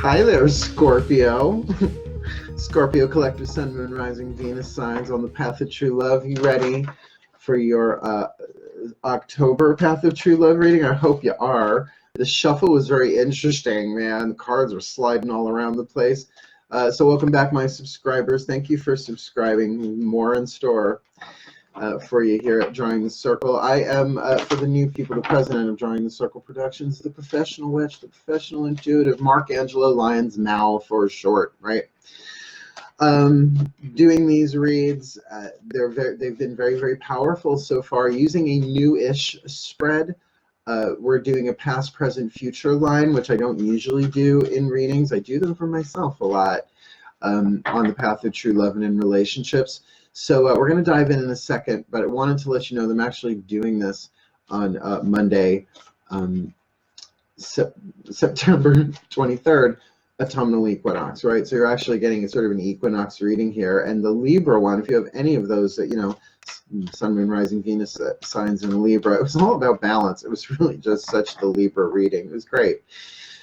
Hi there, Scorpio. Scorpio collective Sun, Moon, Rising, Venus signs on the path of true love. You ready for your October path of true love reading? I hope you are. The shuffle was very interesting, man. The cards were sliding all around the place. So welcome back, my subscribers. Thank you for subscribing. More in store for you here at Drawing the Circle. I am, for the new people, the president of Drawing the Circle Productions, the professional witch, the professional intuitive, Angelo, Lyons, Mal for short, right? Doing these reads, they've been very, very powerful so far. Using a new-ish spread, we're doing a past, present, future line, which I don't usually do in readings. I do them for myself a lot on the path of true love and in relationships. So we're going to dive in a second, but I wanted to let you know that I'm actually doing this on Monday, September 23rd, autumnal equinox, right? So you're actually getting a sort of an equinox reading here. And the Libra one, if you have any of those, that, you know, Sun, Moon, Rising, Venus signs in Libra, it was all about balance. It was really just such the Libra reading. It was great.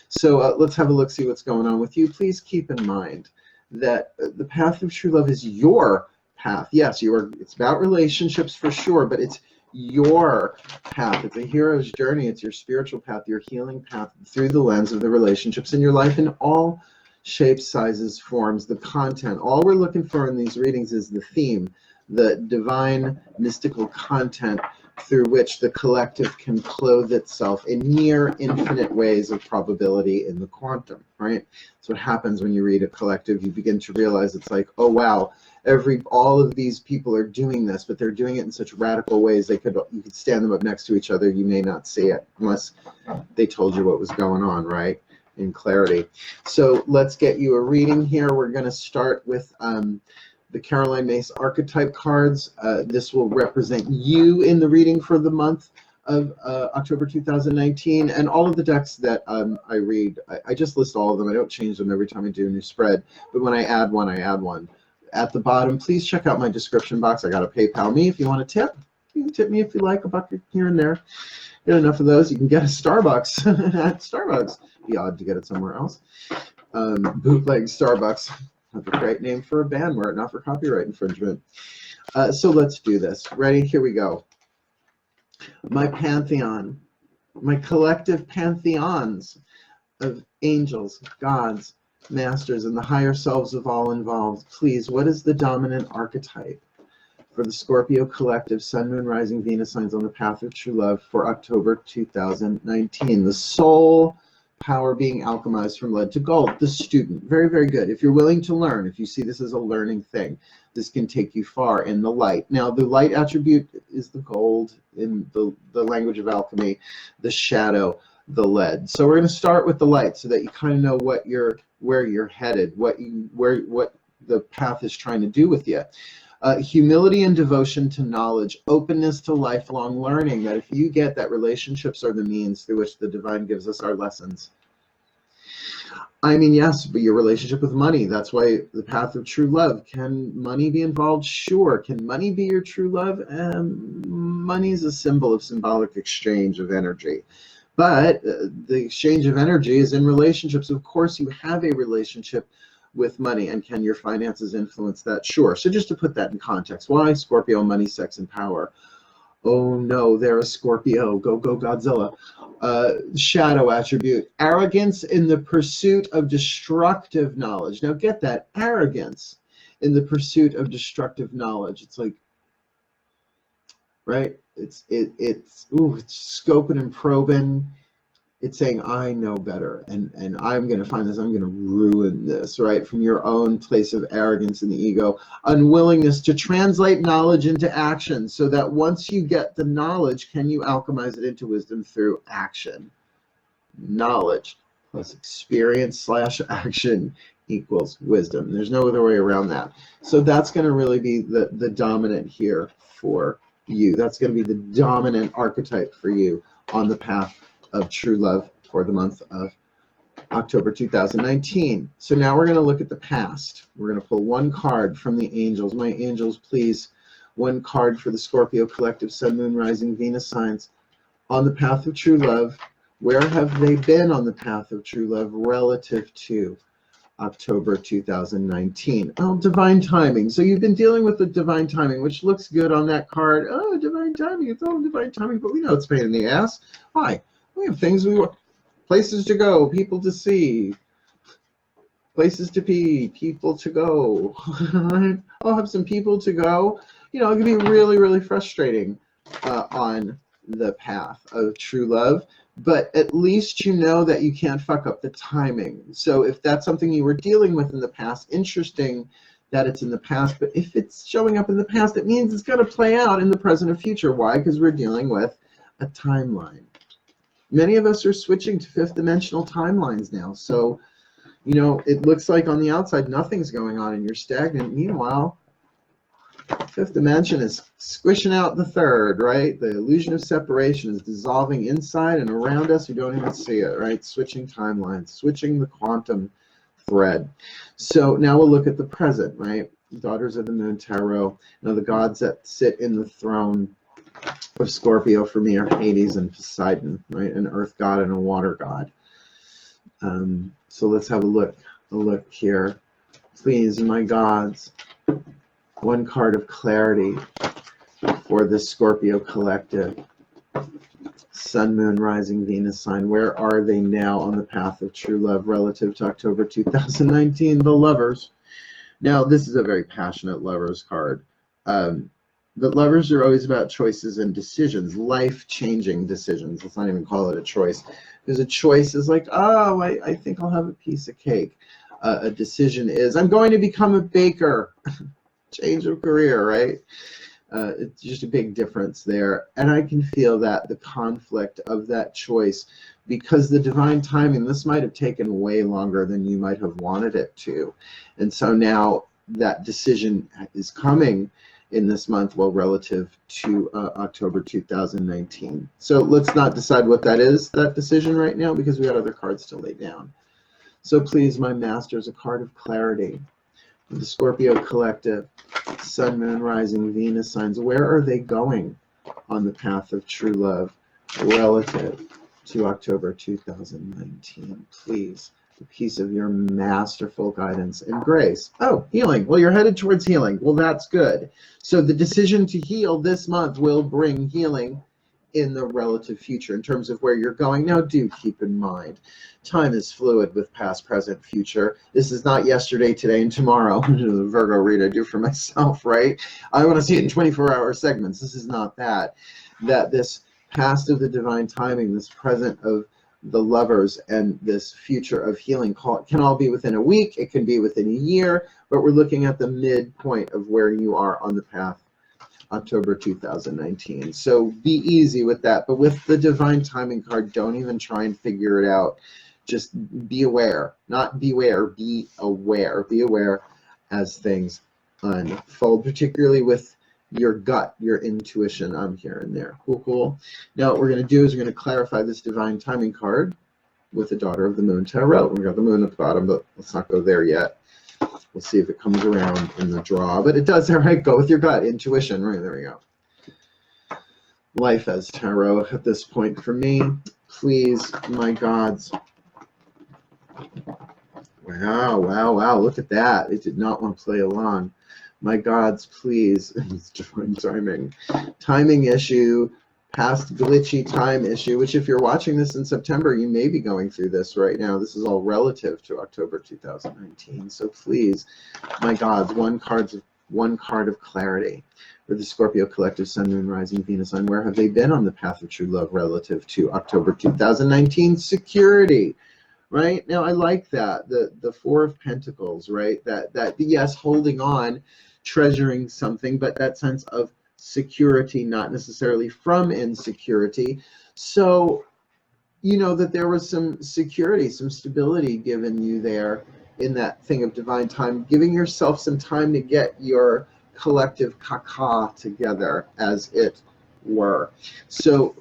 So let's have a look, see what's going on with you. Please keep in mind that the path of true love is your path. Yes, it's about relationships for sure, but it's your path. It's a hero's journey. It's your spiritual path, your healing path through the lens of the relationships in your life in all shapes, sizes, forms, the content. All we're looking for in these readings is the theme, the divine mystical content through which the collective can clothe itself in near infinite ways of probability in the quantum, right? That's what happens when you read a collective. You begin to realize it's like, oh wow, all of these people are doing this, but they're doing it in such radical ways you could stand them up next to each other. You may not see it unless they told you what was going on, right? In clarity. So let's get you a reading here. We're going to start with the Caroline Myss archetype cards. This will represent you in the reading for the month of October 2019, and all of the decks that I read, I just list all of them. I don't change them every time I do a new spread, but when I add one, I add one. At the bottom, please check out my description box. I got a PayPal me if you want to tip. You can tip me if you like, a buck here and there. Get enough of those, you can get a Starbucks at Starbucks. Be odd to get it somewhere else. Bootleg Starbucks. That's a great name for a band, were it not for copyright infringement. So let's do this. Ready? Here we go. My pantheon, my collective pantheons of angels, gods, masters, and the higher selves of all involved. Please, what is the dominant archetype for the Scorpio collective Sun, Moon, Rising, Venus signs on the path of true love for October 2019? The soul power being alchemized from lead to gold. The student. Very, very good. If you're willing to learn, if you see this as a learning thing, this can take you far in the light. Now, the light attribute is the gold in the language of alchemy, the shadow, the lead. So we're going to start with the light so that you kind of know where you're headed, what the path is trying to do with you. Humility and devotion to knowledge, openness to lifelong learning, that if you get that, relationships are the means through which the divine gives us our lessons. I mean, yes, but your relationship with money, that's why the path of true love. Can money be involved? Sure. Can money be your true love? Money is a symbol of symbolic exchange of energy. But the exchange of energy is in relationships. Of course, you have a relationship with money, and can your finances influence that? Sure. So just to put that in context, why Scorpio, money, sex, and power? Oh no, they're a Scorpio. Go, go, Godzilla. Shadow attribute, arrogance in the pursuit of destructive knowledge. Now get that, arrogance in the pursuit of destructive knowledge. It's like, right? It's scoping and probing. It's saying, I know better, and I'm going to find this, I'm going to ruin this, right? From your own place of arrogance and the ego. Unwillingness to translate knowledge into action, so that once you get the knowledge, can you alchemize it into wisdom through action? Knowledge plus experience / action equals wisdom. There's no other way around that. So that's going to really be the dominant here for you. That's going to be the dominant archetype for you on the path of true love for the month of October 2019. So now we're going to look at the past. We're going to pull one card from the angels. My angels, please, one card for the Scorpio collective Sun, Moon, Rising, Venus signs on the path of true love Where have they been on the path of true love relative to October 2019? Oh, divine timing. So you've been dealing with the divine timing, which looks good on that card. Oh, divine timing. It's all divine timing, but we know it's a pain in the ass. Why? We have things we want, places to go, people to see, places to be, people to go. I'll have some people to go. You know, it can be really, really frustrating on the path of true love. But at least you know that you can't fuck up the timing. So if that's something you were dealing with in the past, interesting that it's in the past. But if it's showing up in the past, it means it's going to play out in the present and future. Why? Because we're dealing with a timeline. Many of us are switching to fifth dimensional timelines now. So, you know, it looks like on the outside nothing's going on and you're stagnant. Meanwhile, fifth dimension is squishing out the third, right? The illusion of separation is dissolving inside and around us. You don't even see it, right? Switching timelines, switching the quantum thread. So now we'll look at the present, right? Daughters of the Moon Tarot. Now the gods that sit in the throne of Scorpio for me are Hades and Poseidon, right? An earth god and a water god. So let's have a look here. Please, my gods. One card of clarity for the Scorpio collective. Sun, Moon, Rising, Venus sign. Where are they now on the path of true love relative to October 2019? The Lovers. Now, this is a very passionate Lovers card. The Lovers are always about choices and decisions, life-changing decisions. Let's not even call it a choice. Because a choice is like, oh, I think I'll have a piece of cake. A decision is, I'm going to become a baker. Change of career, right? It's just a big difference there. And I can feel that the conflict of that choice, because the divine timing, this might have taken way longer than you might have wanted it to. And so now that decision is coming in this month, well, relative to October 2019. So let's not decide what that is, that decision right now, because we got other cards to lay down. So please, my masters, a card of clarity. The Scorpio collective, Sun, Moon, Rising, Venus signs. Where are they going on the path of true love relative to October 2019? Please, a piece of your masterful guidance and grace. Oh, healing. Well, you're headed towards healing. Well, that's good. So the decision to heal this month will bring healing in the relative future in terms of where you're going. Now, do keep in mind, time is fluid with past, present, future. This is not yesterday, today, and tomorrow. The Virgo read I do for myself, right? I want to see it in 24-hour segments. This is not that. That this past of the divine timing, this present of the Lovers, and this future of healing can all be within a week. It can be within a year, but we're looking at the midpoint of where you are on the path, October 2019. So be easy with that. But with the divine timing card, don't even try and figure it out. Just be aware. Not beware, be aware. Be aware as things unfold, particularly with your gut, your intuition. I'm here and there. Cool, cool. Now what we're going to do is we're going to clarify this divine timing card with the Daughter of the Moon Tarot. We got the moon at the bottom, but let's not go there yet. We'll see if it comes around in the draw, but it does. All right, go with your gut, intuition. Right, there we go. Life as tarot at this point for me. Please, my gods. Wow, wow, wow. Look at that. It did not want to play along. My gods, please. It's divine timing. Timing issue. Past glitchy time issue, which if you're watching this in September, you may be going through this right now. This is all relative to October 2019. So please, my gods, one card of clarity for the Scorpio collective, Sun, Moon, Rising, Venus sign. Where have they been on the path of true love relative to October 2019? Security, right? Now I like that. The Four of Pentacles, right? That yes, holding on, treasuring something, but that sense of security, not necessarily from insecurity. So you know that there was some security, some stability given you there in that thing of divine time, giving yourself some time to get your collective caca together, as it were. So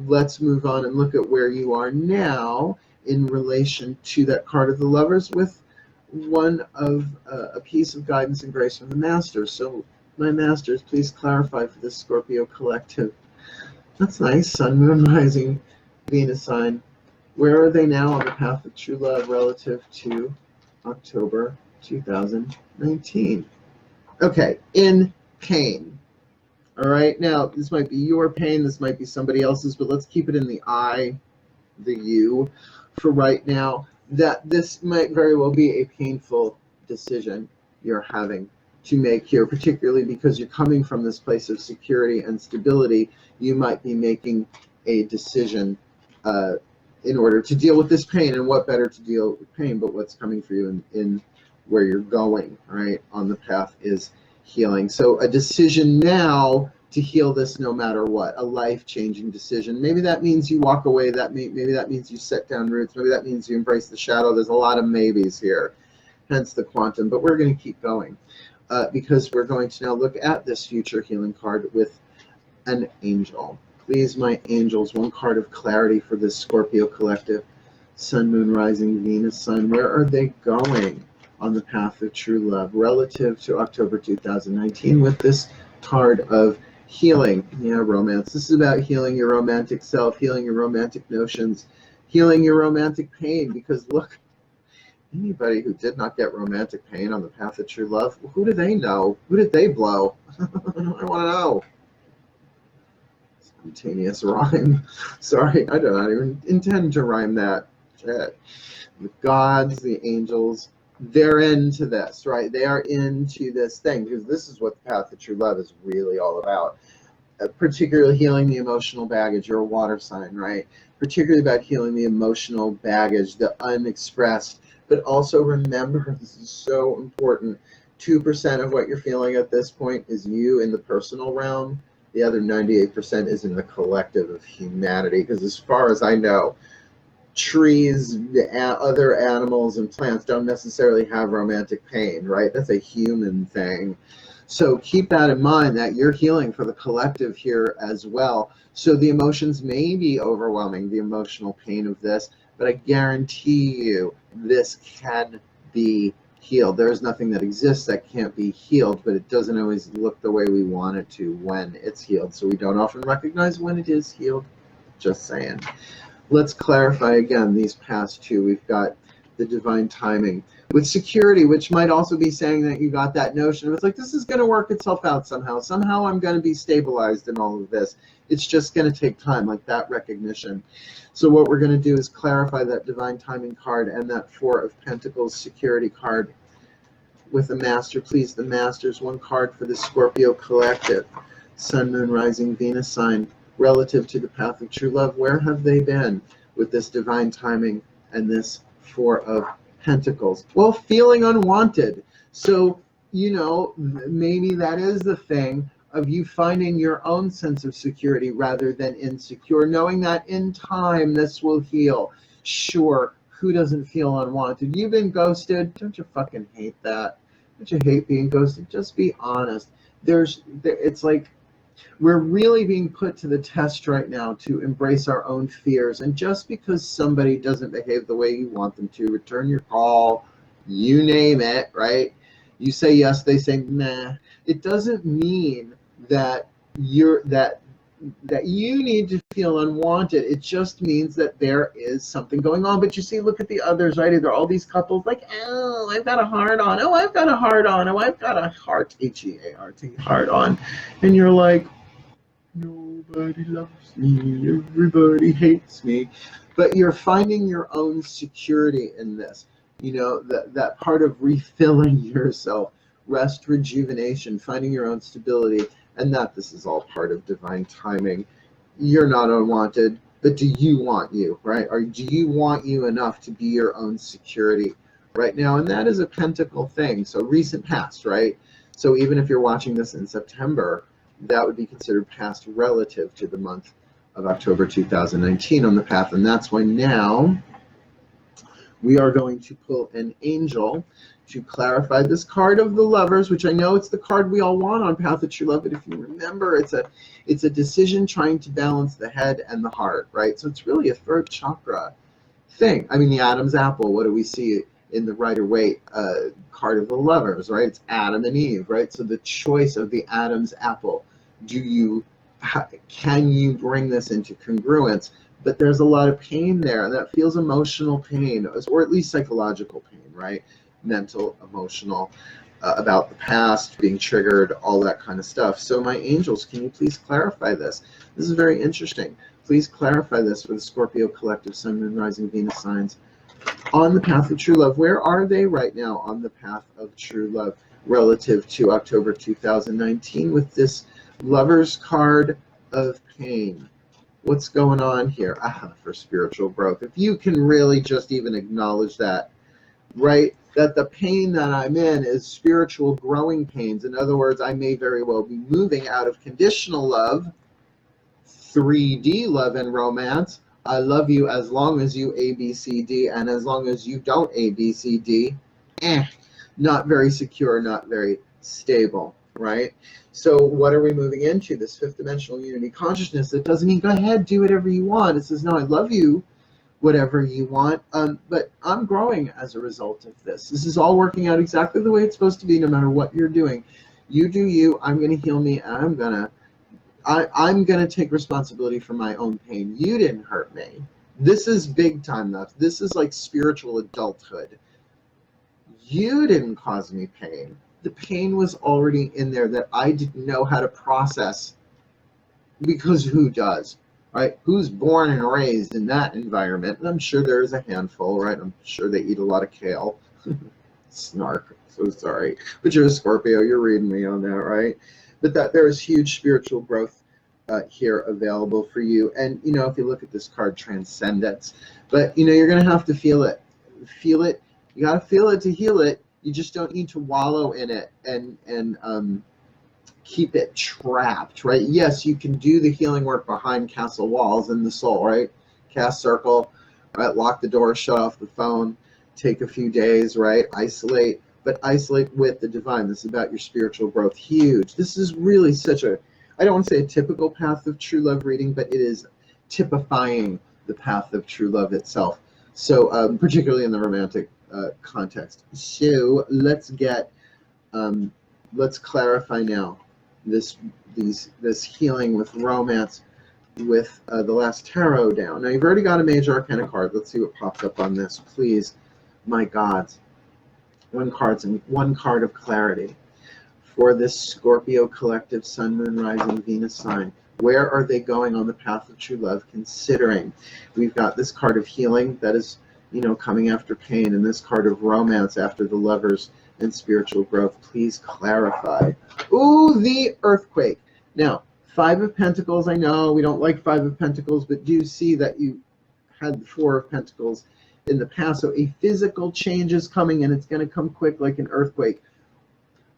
let's move on and look at where you are now in relation to that card of the Lovers with one of a piece of guidance and grace from the Masters. So my masters, please clarify for this Scorpio collective. That's nice. Sun, Moon, Rising, Venus sign. Where are they now on the path of true love relative to October 2019? Okay, in pain. All right, now this might be your pain, this might be somebody else's, but let's keep it in the I, the you, for right now. That this might very well be a painful decision you're having to make here, particularly because you're coming from this place of security and stability. You might be making a decision in order to deal with this pain, and what better to deal with pain but what's coming for you in where you're going, right? On the path is healing. So a decision now to heal this no matter what, a life-changing decision. Maybe that means you walk away, maybe that means you set down roots, maybe that means you embrace the shadow. There's a lot of maybes here, hence the quantum, but we're going to keep going because we're going to now look at this future healing card with an angel. Please, my angels, one card of clarity for this Scorpio collective. Sun, Moon, Rising, Venus, Sun. Where are they going on the path of true love relative to October 2019 with this card of healing? Yeah, romance. This is about healing your romantic self, healing your romantic notions, healing your romantic pain. Because look, anybody who did not get romantic pain on the path of true love, who do they know? Who did they blow? I want to know. Spontaneous rhyme. Sorry, I do not even intend to rhyme that. Shit. The gods, the angels, they're into this, right? They are into this thing because this is what the path of true love is really all about. Particularly healing the emotional baggage. You're a water sign, right? Particularly about healing the emotional baggage, the unexpressed. But also remember, this is so important, 2% of what you're feeling at this point is you in the personal realm. The other 98% is in the collective of humanity. Because as far as I know, trees, other animals, and plants don't necessarily have romantic pain, right? That's a human thing. So keep that in mind, that you're healing for the collective here as well. So the emotions may be overwhelming, the emotional pain of this, but I guarantee you this can be healed. There's nothing that exists that can't be healed, but it doesn't always look the way we want it to when it's healed. So we don't often recognize when it is healed. Just saying. Let's clarify again these past two. We've got the divine timing with security, which might also be saying that you got that notion of it's like, this is going to work itself out somehow. Somehow I'm going to be stabilized in all of this. It's just going to take time, like that recognition. So what we're going to do is clarify that divine timing card and that Four of Pentacles security card with a master. Please, the masters, one card for the Scorpio collective. Sun, Moon, Rising, Venus sign. Relative to the path of true love, where have they been with this divine timing and this Four of Pentacles? Well, feeling unwanted. So, you know, maybe that is the thing of you finding your own sense of security rather than insecure, knowing that in time this will heal. Sure, who doesn't feel unwanted? You've been ghosted. Don't you fucking hate that? Don't you hate being ghosted? Just be honest. It's like, we're really being put to the test right now to embrace our own fears. And just because somebody doesn't behave the way you want them to, return your call, you name it, right? You say yes, they say nah. It doesn't mean that you need to feel unwanted. It just means that there is something going on. But you see, look at the others, right? There are all these couples like, oh, I've got a heart on. Oh, I've got a heart on. Oh, I've got a heart, H-E-A-R-T, heart on. And you're like, nobody loves me. Everybody hates me. But you're finding your own security in this. You know, that part of refilling yourself, rest, rejuvenation, finding your own stability. And that this is all part of divine timing. You're not unwanted, but do you want you, right? Or do you want you enough to be your own security right now? And that is a pentacle thing. So recent past, right? So even if you're watching this in September, that would be considered past relative to the month of October 2019 on the path. And that's why now we are going to pull an angel to clarify this card of the Lovers, which I know it's the card we all want on Path of True Love, but if you remember, it's a decision trying to balance the head and the heart, right? So it's really a third chakra thing. I mean, the Adam's apple, what do we see in the Rider-Waite card of the Lovers, right? It's Adam and Eve, right? So the choice of the Adam's apple, can you bring this into congruence but there's a lot of pain there, and that feels emotional pain, or at least psychological pain, right? Mental, emotional, about the past, being triggered, all that kind of stuff. So my angels, can you please clarify this? This is very interesting. Please clarify this for the Scorpio collective Sun, Moon, Rising, Venus signs on the path of true love. Where are they right now on the path of true love relative to October 2019 with this Lover's card of pain? What's going on here? For spiritual growth. If you can really just even acknowledge that, right? That the pain that I'm in is spiritual growing pains. In other words, I may very well be moving out of conditional love, 3D love and romance. I love you as long as you A, B, C, D, and as long as you don't A, B, C, D, not very secure, not very stable, right? So what are we moving into? This fifth dimensional unity consciousness that doesn't mean go ahead, do whatever you want. It says, no, I love you, whatever you want, but I'm growing as a result of this. This is all working out exactly the way it's supposed to be, no matter what you're doing. You do you, I'm going to heal me, and I'm gonna take responsibility for my own pain. You didn't hurt me. This is big time enough. This is like spiritual adulthood. You didn't cause me pain. The pain was already in there that I didn't know how to process, because who does, right? Who's born and raised in that environment? And I'm sure there's a handful, right? I'm sure they eat a lot of kale. Snark, so sorry. But you're a Scorpio, you're reading me on that, right? But that there is huge spiritual growth here available for you. And, you know, if you look at this card, transcendence. But, you know, you're going to have to feel it. Feel it. You got to feel it to heal it. You just don't need to wallow in it and keep it trapped, right? Yes, you can do the healing work behind castle walls in the soul, right? Cast circle, right? Lock the door, shut off the phone, take a few days, right? Isolate, but isolate with the divine. This is about your spiritual growth. Huge. This is really such a, I don't want to say a typical path of true love reading, but it is typifying the path of true love itself. So particularly in the romantic context. So let's get, let's clarify now this healing with romance with the last tarot down. Now you've already got a major arcana card. Let's see what pops up on this, please. My gods, one card of clarity for this Scorpio collective Sun, Moon, Rising, Venus sign. Where are they going on the path of true love? Considering we've got this card of healing that is, you know, coming after pain, and this card of romance after the lovers and spiritual growth. Please clarify. Ooh, the earthquake. Now, Five of Pentacles. I know we don't like Five of Pentacles, but do see that you had the Four of Pentacles in the past. So a physical change is coming, and it's going to come quick like an earthquake.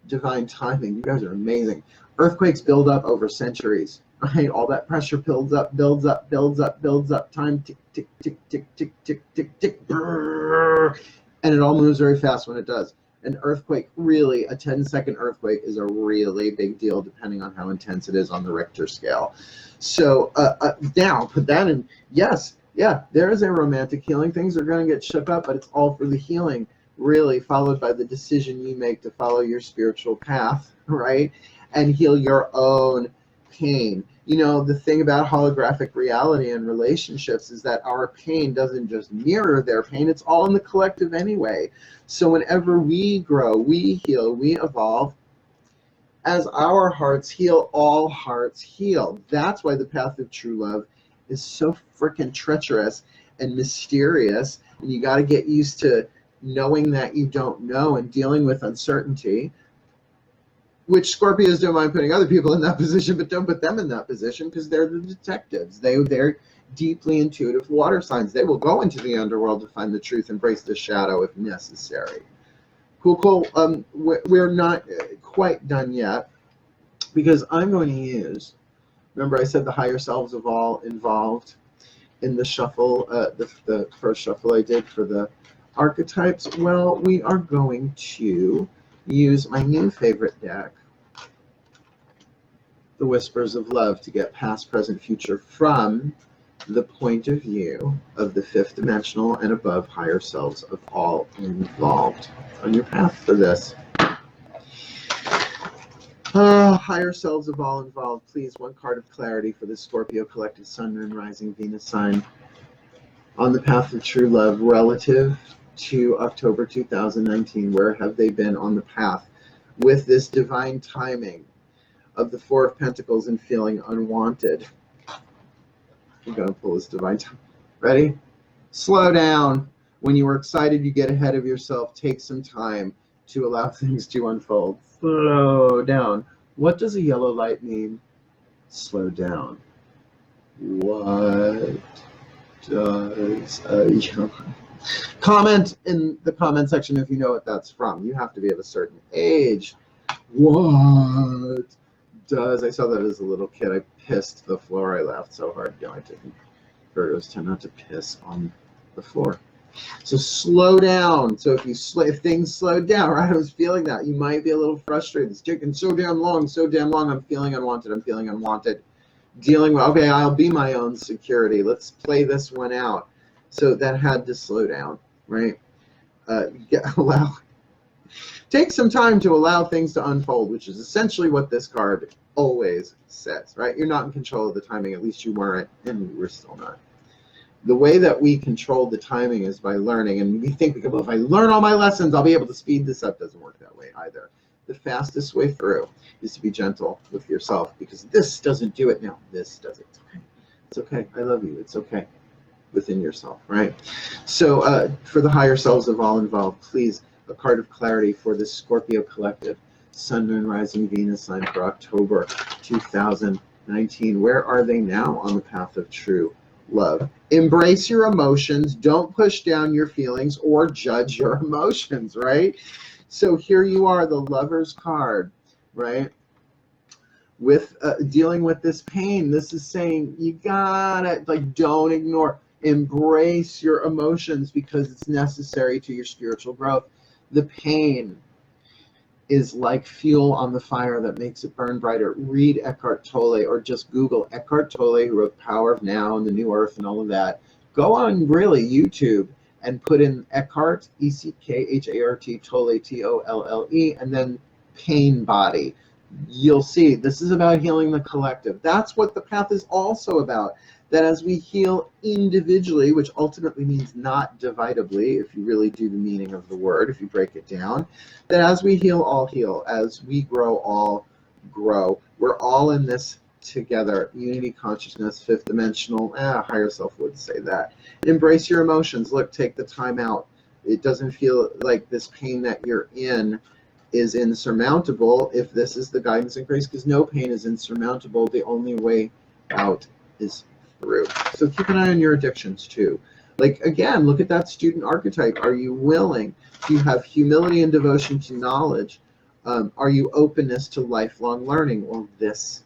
Divine timing. You guys are amazing. Earthquakes build up over centuries. Right? All that pressure builds up, builds up, builds up, builds up. Time tick, tick, tick, tick, tick, tick, tick, tick. Brrr, and it all moves very fast when it does. An earthquake, really, a 10-second earthquake is a really big deal, depending on how intense it is on the Richter scale. So now, put that in. Yes, yeah, there is a romantic healing. Things are going to get shook up, but it's all for the healing, really, followed by the decision you make to follow your spiritual path, right? And heal your own pain. You know, the thing about holographic reality and relationships is that our pain doesn't just mirror their pain, it's all in the collective anyway. So whenever we grow, we heal, we evolve, as our hearts heal, all hearts heal. That's why the path of true love is so freaking treacherous and mysterious, and you got to get used to knowing that you don't know and dealing with uncertainty, which Scorpios don't mind putting other people in that position, but don't put them in that position because they're the detectives. They're deeply intuitive water signs. They will go into the underworld to find the truth, embrace the shadow if necessary. Cool, cool. We're not quite done yet because I'm going to use, remember I said the higher selves of all involved in the shuffle, the first shuffle I did for the archetypes. Well, we are going to use my new favorite deck, the Whispers of Love, to get past, present, future from the point of view of the fifth dimensional and above higher selves of all involved on your path for this. Higher selves of all involved, please, one card of clarity for the Scorpio collective Sun, Moon, Rising, Venus sign on the path of true love relative to October 2019. Where have they been on the path with this divine timing of the Four of Pentacles and feeling unwanted? I'm going to pull this divine time. Ready? Slow down. When you are excited, you get ahead of yourself. Take some time to allow things to unfold. Slow down. What does a yellow light mean? Slow down. What does a yellow... Comment in the comment section if you know what that's from. You have to be of a certain age. What does... I saw that as a little kid. I pissed the floor. I laughed so hard. No, I didn't. Virgos tend not to piss on the floor. So slow down. So if things slowed down, right? I was feeling that. You might be a little frustrated. It's taking so damn long, so damn long. I'm feeling unwanted. I'm feeling unwanted. Dealing with, okay, I'll be my own security. Let's play this one out. So that had to slow down, right? Take some time to allow things to unfold, which is essentially what this card always says, right? You're not in control of the timing. At least you weren't, and we're still not. The way that we control the timing is by learning, and we think, well, if I learn all my lessons, I'll be able to speed this up. Doesn't work that way either. The fastest way through is to be gentle with yourself, because this doesn't do it now. This does it. It's okay. It's okay. I love you. It's okay. Within yourself, right? So for the higher selves of all involved, please, a card of clarity for this Scorpio collective, Sun, Moon, Rising, Venus sign for October 2019. Where are they now on the path of true love? Embrace your emotions. Don't push down your feelings or judge your emotions, right? So here you are, the Lover's card, right? With dealing with this pain. This is saying you gotta, like, don't ignore. Embrace your emotions because it's necessary to your spiritual growth. The pain is like fuel on the fire that makes it burn brighter. Read Eckhart Tolle, or just Google Eckhart Tolle, who wrote Power of Now and The New Earth and all of that. Go on really YouTube and put in Eckhart, E-C-K-H-A-R-T, Tolle, T-O-L-L-E, and then pain body. You'll see this is about healing the collective. That's what the path is also about. That as we heal individually, which ultimately means not dividably, if you really do the meaning of the word, if you break it down, that as we heal, all heal. As we grow, all grow. We're all in this together. Unity consciousness, fifth dimensional, higher self would say that. Embrace your emotions. Look, take the time out. It doesn't feel like this pain that you're in is insurmountable if this is the guidance and grace, because no pain is insurmountable. The only way out is through. So keep an eye on your addictions too. Like, again, look at that student archetype. Are you willing? Do you have humility and devotion to knowledge? Are you openness to lifelong learning? Well, this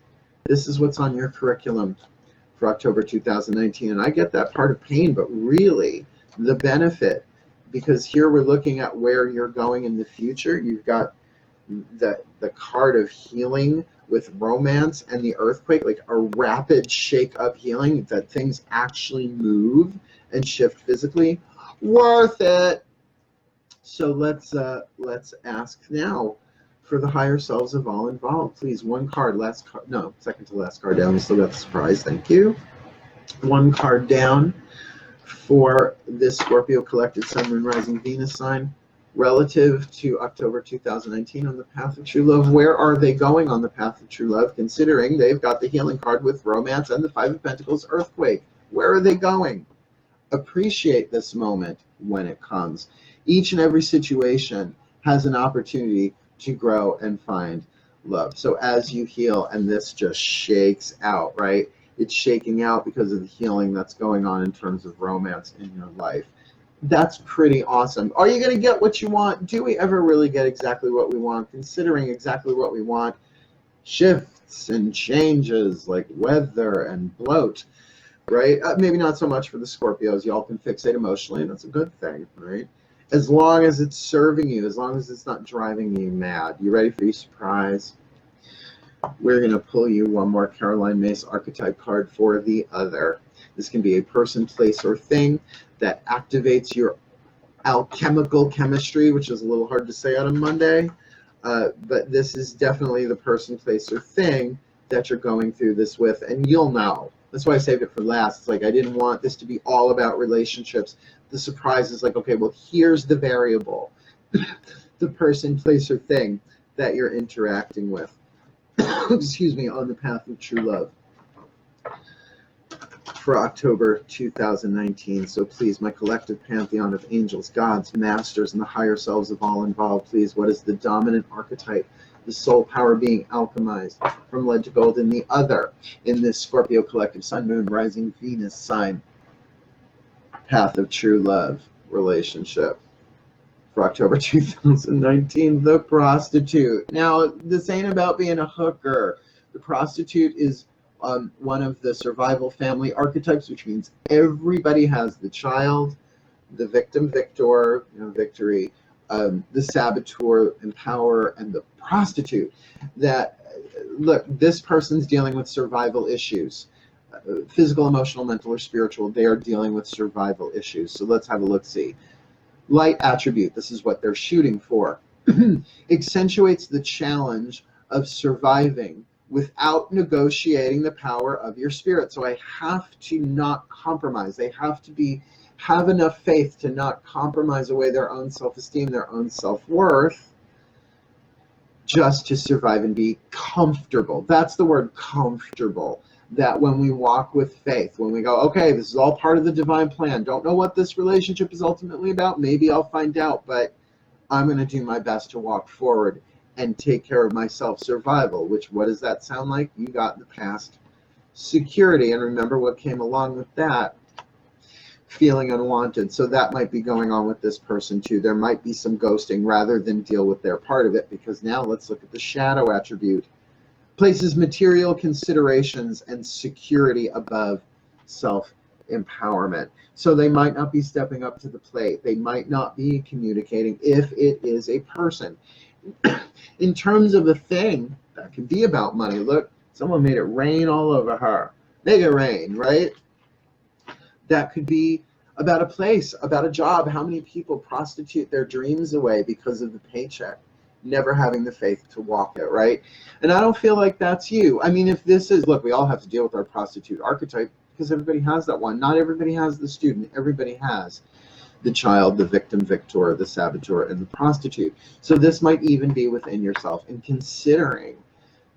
is what's on your curriculum for October 2019. And I get that part of pain, but really the benefit, because here we're looking at where you're going in the future. You've got the card of healing with romance and the earthquake, like a rapid shake up healing, that things actually move and shift physically. Worth it. So let's ask now for the higher selves of all involved. Please, one card, second to last card down. We still got the surprise. Thank you. One card down for this Scorpio collective Sun, Moon, Rising, Venus sign relative to October 2019 on the path of true love. Where are they going on the path of true love, considering they've got the healing card with romance and the Five of Pentacles earthquake? Where are they going? Appreciate this moment when it comes. Each and every situation has an opportunity to grow and find love. So as you heal, and this just shakes out, right? It's shaking out because of the healing that's going on in terms of romance in your life. That's pretty awesome. Are you going to get what you want? Do we ever really get exactly what we want? Considering exactly what we want shifts and changes like weather and bloat, right? Maybe not so much for the Scorpios. Y'all can fixate emotionally, and that's a good thing, right? As long as it's serving you, as long as it's not driving you mad. You ready for your surprise? We're going to pull you one more Caroline Myss archetype card for the other. This can be a person, place, or thing that activates your alchemical chemistry, which is a little hard to say on a Monday. But this is definitely the person, place, or thing that you're going through this with, and you'll know. That's why I saved it for last. It's like I didn't want this to be all about relationships. The surprise is like, okay, well, here's the variable, the person, place, or thing that you're interacting with. Excuse me, on the path of true love for October 2019. So please, my collective pantheon of angels, gods, masters, and the higher selves of all involved, please, what is the dominant archetype, the soul power being alchemized from lead to gold in the other, in this Scorpio collective sun, moon, rising Venus sign, path of true love relationship for October 2019, the prostitute. Now, this ain't about being a hooker. The prostitute is one of the survival family archetypes, which means everybody has the child, the victim, victor, victory, the saboteur, empower, and the prostitute. That, look, this person's dealing with survival issues, physical, emotional, mental, or spiritual. They are dealing with survival issues. So let's have a look-see. Light attribute, this is what they're shooting for. Accentuates the challenge of surviving without negotiating the power of your spirit. So I have to not compromise. They have to have enough faith to not compromise away their own self-esteem, their own self-worth, just to survive and be comfortable. That's the word, comfortable. That when we walk with faith, when we go, okay, this is all part of the divine plan. Don't know what this relationship is ultimately about. Maybe I'll find out, but I'm going to do my best to walk forward and take care of my self-survival, which, what does that sound like? You got in the past, security. And remember what came along with that, feeling unwanted. So that might be going on with this person too. There might be some ghosting rather than deal with their part of it, because now let's look at the shadow attribute. Places material considerations and security above self-empowerment. So they might not be stepping up to the plate. They might not be communicating if it is a person. In terms of a thing, that could be about money. Look, someone made it rain all over her. Make it rain, right? That could be about a place, about a job. How many people prostitute their dreams away because of the paycheck? Never having the faith to walk it, right? And I don't feel like that's you. I mean, if this is, look, we all have to deal with our prostitute archetype because everybody has that one. Not everybody has the student. Everybody has the child, the victim, victor, the saboteur, and the prostitute. So this might even be within yourself, and considering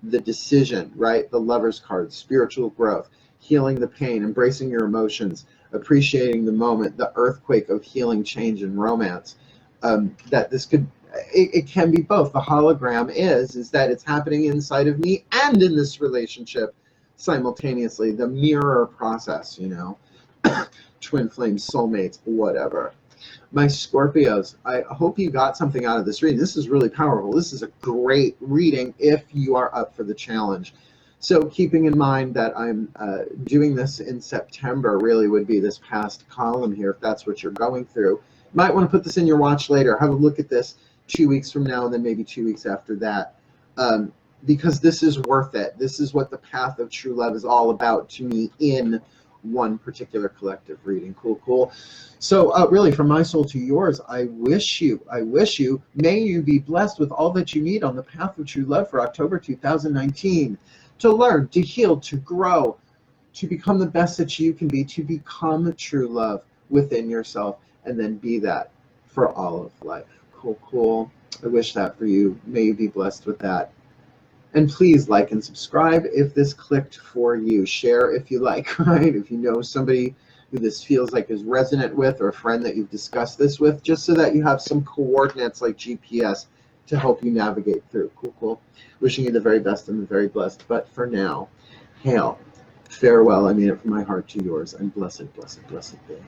the decision, right? The Lover's card, spiritual growth, healing the pain, embracing your emotions, appreciating the moment, the earthquake of healing, change, and romance. That this could, it can be both. The hologram is that it's happening inside of me and in this relationship simultaneously. The mirror process, twin flames, soulmates, whatever. My Scorpios, I hope you got something out of this reading. This is really powerful. This is a great reading if you are up for the challenge. So keeping in mind that I'm doing this in September, really would be this past column here, if that's what you're going through. You might want to put this in your watch later. Have a look at this 2 weeks from now, and then maybe 2 weeks after that. Because this is worth it. This is what the path of true love is all about to me in one particular collective reading. Cool. So really, from my soul to yours, I wish you, may you be blessed with all that you need on the path of true love for October 2019. To learn, to heal, to grow, to become the best that you can be, to become true love within yourself, and then be that for all of life. Cool. I wish that for you. May you be blessed with that. And please like and subscribe if this clicked for you. Share if you like, right? If you know somebody who this feels like is resonant with, or a friend that you've discussed this with, just so that you have some coordinates like GPS to help you navigate through. Cool. Wishing you the very best and the very blessed. But for now, hail, farewell. I mean it from my heart to yours, and blessed day.